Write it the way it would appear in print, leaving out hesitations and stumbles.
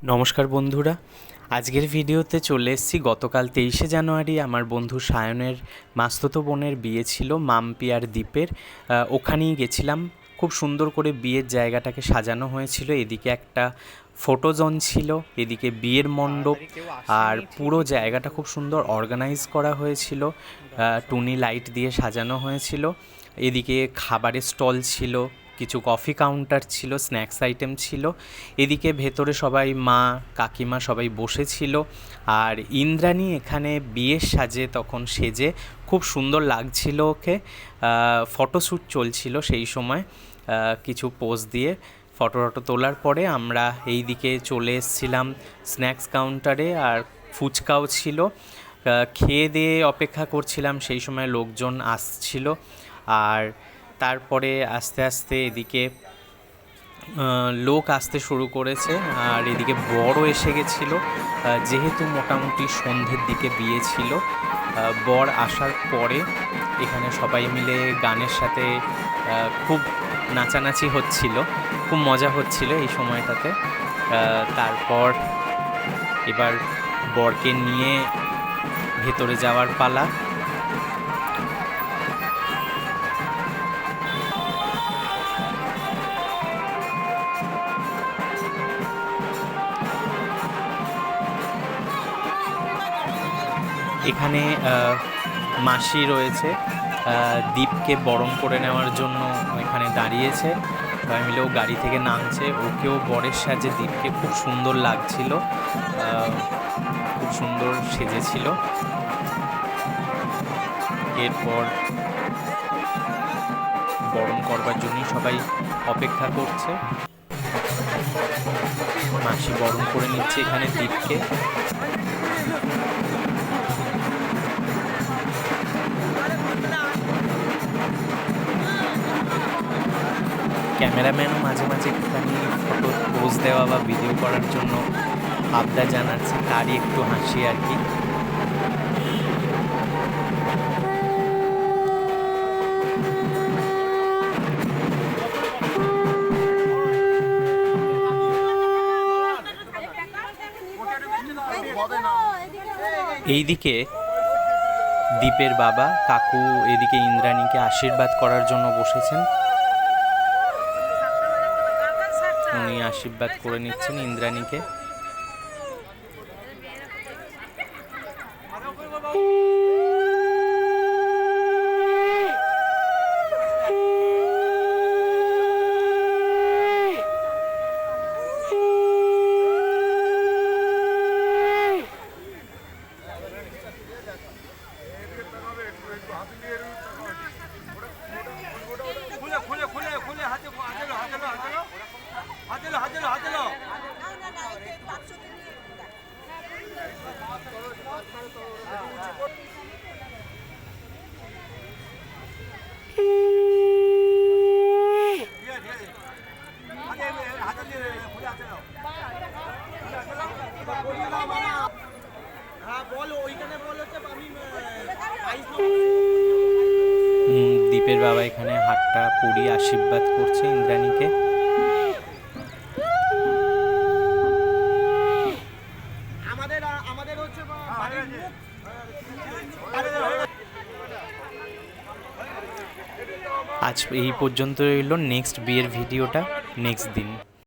নমস্কার বন্ধুরা, আজকের ভিডিওতে চলে এসেছি। গতকাল 23শে জানুয়ারি আমার বন্ধু সায়নের মাস্তুতো বোনের বিয়ে ছিল মাম্পিয়ার দ্বীপের। ওখানেই গেছিলাম। খুব সুন্দর করে বিয়ের জায়গাটাকে সাজানো হয়েছিল। এদিকে একটা ফটো জোন ছিল, এদিকে বিয়ের মণ্ডপ, আর পুরো জায়গাটা খুব সুন্দর অর্গানাইজ করা হয়েছিল। টুনি লাইট দিয়ে সাজানো হয়েছিল। এদিকে খাবারের স্টল ছিল, কিছু কফি কাউন্টার ছিল, স্ন্যাক্স আইটেম ছিল। এদিকে ভেতরে সবাই মা কাকিমা সবাই বসেছিল। আর ইন্দ্রাণী এখানে বিয়ের সাজে তখন সেজে খুব সুন্দর লাগছিল ওকে। ফটোশ্যুট চলছিল সেই সময়। কিছু পোজ দিয়ে ফটো তোলার পরে আমরা এই দিকে চলে এসেছিলাম স্ন্যাক্স কাউন্টারে। আর ফুচকাও ছিল। খেয়ে দিয়ে অপেক্ষা করছিলাম, সেই সময় লোকজন আসছিল। আর তারপরে আস্তে আস্তে এদিকে লোক আসতে শুরু করেছে। আর এদিকে বরও এসে গেছিল, যেহেতু মোটামুটি সন্ধ্যের দিকে বিয়ে ছিল। বর আসার পরে এখানে সবাই মিলে গানের সাথে খুব নাচানাচি হচ্ছিল, খুব মজা হচ্ছিল এই সময়টাতে। তারপর এবার বরকে নিয়ে ভেতরে যাওয়ার পালা। এখানে মাসি রয়েছে, দীপকে বরণ করে নেওয়ার জন্য এখানে দাঁড়িয়েছে। সবাই মিলেও গাড়ি থেকে নামছে, ওকেও বরের সাজে দীপকে খুব সুন্দর লাগছিল, খুব সুন্দর সেজেছিল। এরপর বরণ করবার জন্যই সবাই অপেক্ষা করছে। মাসি বরণ করে নিচ্ছে এখানে দীপকে। ক্যামেরাম্যানও মাঝে মাঝে একটুখানি ফটো পোজ দেওয়া বা ভিডিও করার জন্য আবদার জানাচ্ছে, তারই একটু হাসি আর কি। এইদিকে দীপের বাবা কাকু এদিকে ইন্দ্রাণীকে আশীর্বাদ করার জন্য বসেছেন। উনি আশীর্বাদ করে নিচ্ছেন ইন্দ্রাণীকে। দীপের বাবা এখানে হাতটা পুড়িয়ে আশীর্বাদ করছে ইন্দ্রাণীকে। আজ এই পর্যন্ত রইল। নেক্সট বিয়ের ভিডিওটা নেক্সট দিন।